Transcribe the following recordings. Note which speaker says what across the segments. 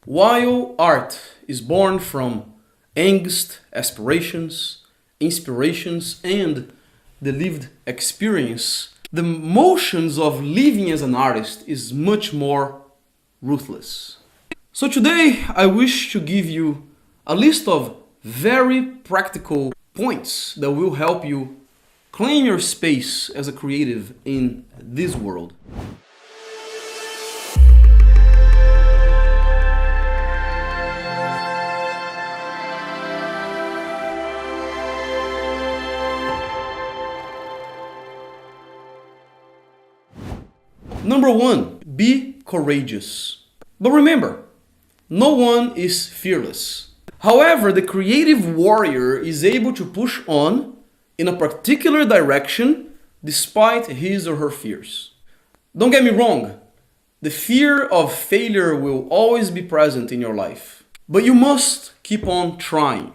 Speaker 1: While art is born from angst, aspirations, inspirations, and the lived experience, the motions of living as an artist is much more ruthless. So today I wish to give you a list of very practical points that will help you claim your space as a creative in this world. Number one, be courageous. But remember, no one is fearless. However, the creative warrior is able to push on in a particular direction despite his or her fears. Don't get me wrong, the fear of failure will always be present in your life. But you must keep on trying,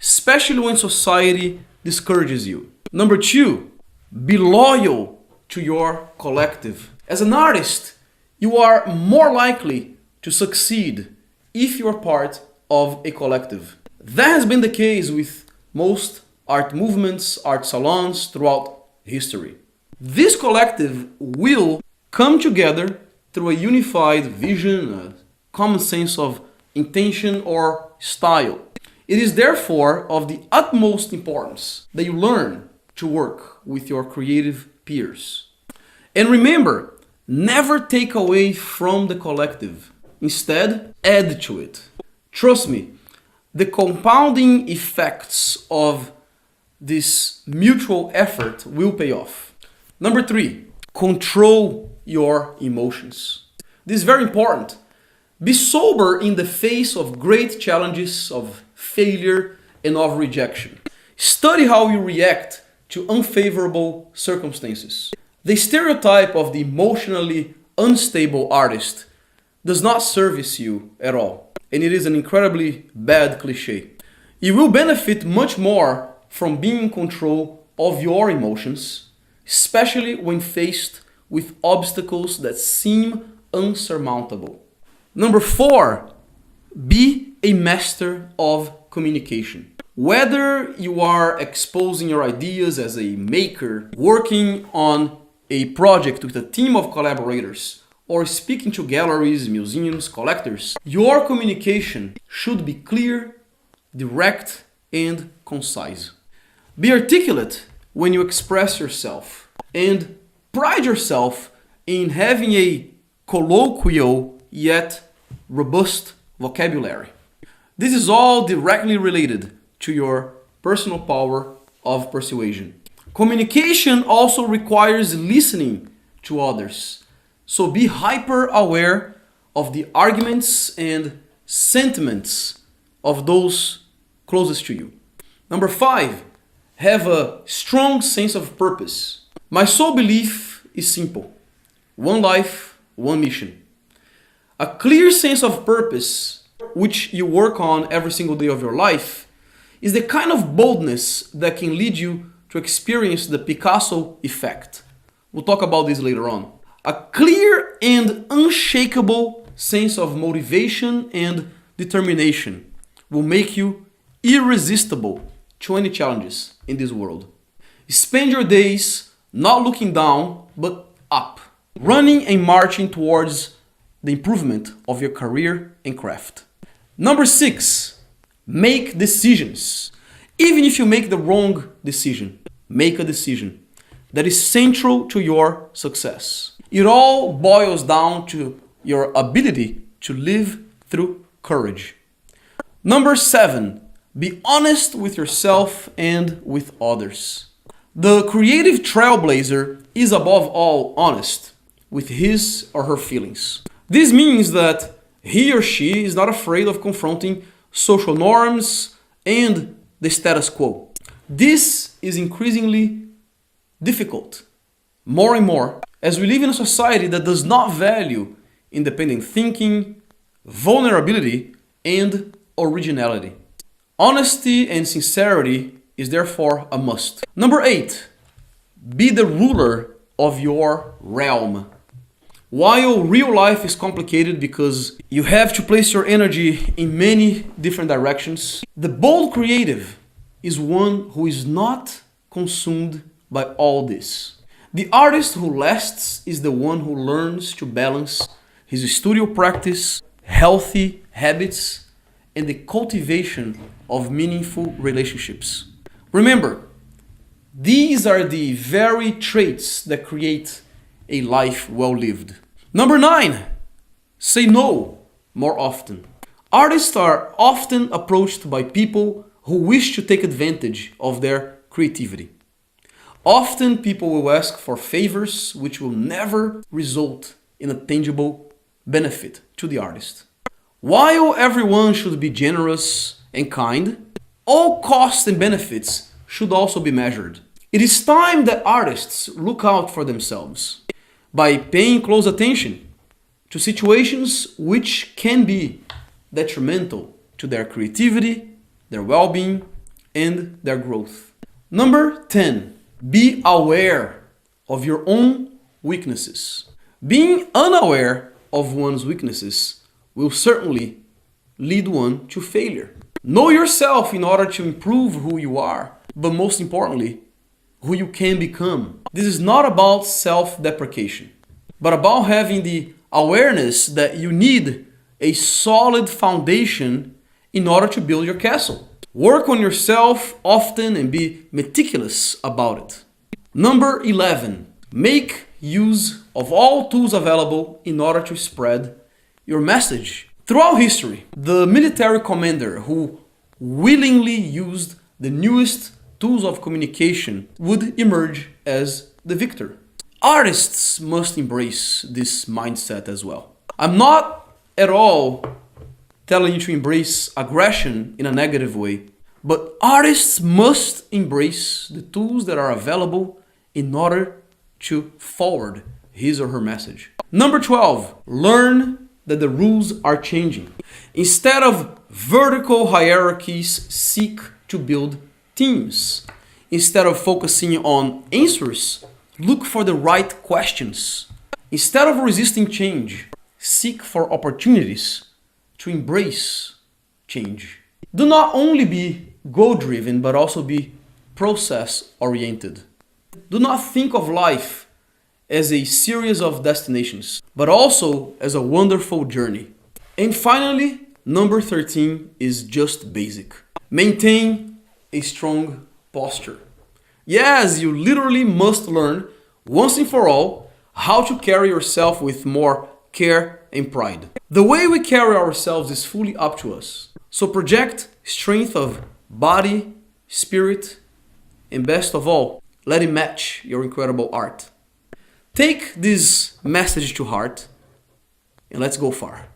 Speaker 1: especially when society discourages you. Number two, be loyal to your collective. As an artist, you are more likely to succeed if you are part of a collective. That has been the case with most art movements, art salons throughout history. This collective will come together through a unified vision, a common sense of intention or style. It is therefore of the utmost importance that you learn to work with your creative peers. And remember, never take away from the collective. Instead, add to it. Trust me, the compounding effects of this mutual effort will pay off. Number three, control your emotions. This is very important. Be sober in the face of great challenges, of failure, and of rejection. Study how you react to unfavorable circumstances. The stereotype of the emotionally unstable artist does not service you at all, and it is an incredibly bad cliche. You will benefit much more from being in control of your emotions, especially when faced with obstacles that seem unsurmountable. Number four, be a master of communication. Whether you are exposing your ideas as a maker, working on a project with a team of collaborators, or speaking to galleries, museums, collectors, your communication should be clear, direct, and concise. Be articulate when you express yourself, and pride yourself in having a colloquial yet robust vocabulary. This is all directly related to your personal power of persuasion. Communication also requires listening to others, so be hyper aware of the arguments and sentiments of those closest to you. Number five, have a strong sense of purpose. My sole belief is simple: one life, one mission. A clear sense of purpose, which you work on every single day of your life, is the kind of boldness that can lead you to experience the Picasso effect. We'll talk about this later on. A clear and unshakable sense of motivation and determination will make you irresistible to any challenges in this world. Spend your days not looking down, but up, running and marching towards the improvement of your career and craft. Number six, make decisions. Even if you make the wrong decision, make a decision that is central to your success. It all boils down to your ability to live through courage. Number seven, be honest with yourself and with others. The creative trailblazer is above all honest with his or her feelings. This means that he or she is not afraid of confronting social norms and the status quo. This is increasingly difficult, more and more, as we live in a society that does not value independent thinking, vulnerability, and originality. Honesty and sincerity is therefore a must. Number eight, be the ruler of your realm. While real life is complicated because you have to place your energy in many different directions, the bold creative is one who is not consumed by all this. The artist who lasts is the one who learns to balance his studio practice, healthy habits, and the cultivation of meaningful relationships. Remember, these are the very traits that create a life well lived. Number 9, say no more often. Artists are often approached by people who wish to take advantage of their creativity. Often people will ask for favors which will never result in a tangible benefit to the artist. While everyone should be generous and kind, all costs and benefits should also be measured. It is time that artists look out for themselves by paying close attention to situations which can be detrimental to their creativity, their well-being, and their growth. Number 10, be aware of your own weaknesses. Being unaware of one's weaknesses will certainly lead one to failure. Know yourself in order to improve who you are, but most importantly, who you can become. This is not about self-deprecation, but about having the awareness that you need a solid foundation in order to build your castle. Work on yourself often and be meticulous about it. Number 11, make use of all tools available in order to spread your message. Throughout history, the military commander who willingly used the newest tools of communication would emerge as the victor. Artists must embrace this mindset as well. I'm not at all telling you to embrace aggression in a negative way, but artists must embrace the tools that are available in order to forward his or her message. Number 12, learn that the rules are changing. Instead of vertical hierarchies, seek to build teams. Instead of focusing on answers, look for the right questions. Instead of resisting change, seek for opportunities to embrace change. Do not only be goal-driven, but also be process-oriented. Do not think of life as a series of destinations, but also as a wonderful journey. And finally, number 13 is just basic. Maintain a strong posture. Yes, you literally must learn once and for all how to carry yourself with more care and pride. The way we carry ourselves is fully up to us. So project strength of body, spirit, and best of all, let it match your incredible art. Take this message to heart and let's go far.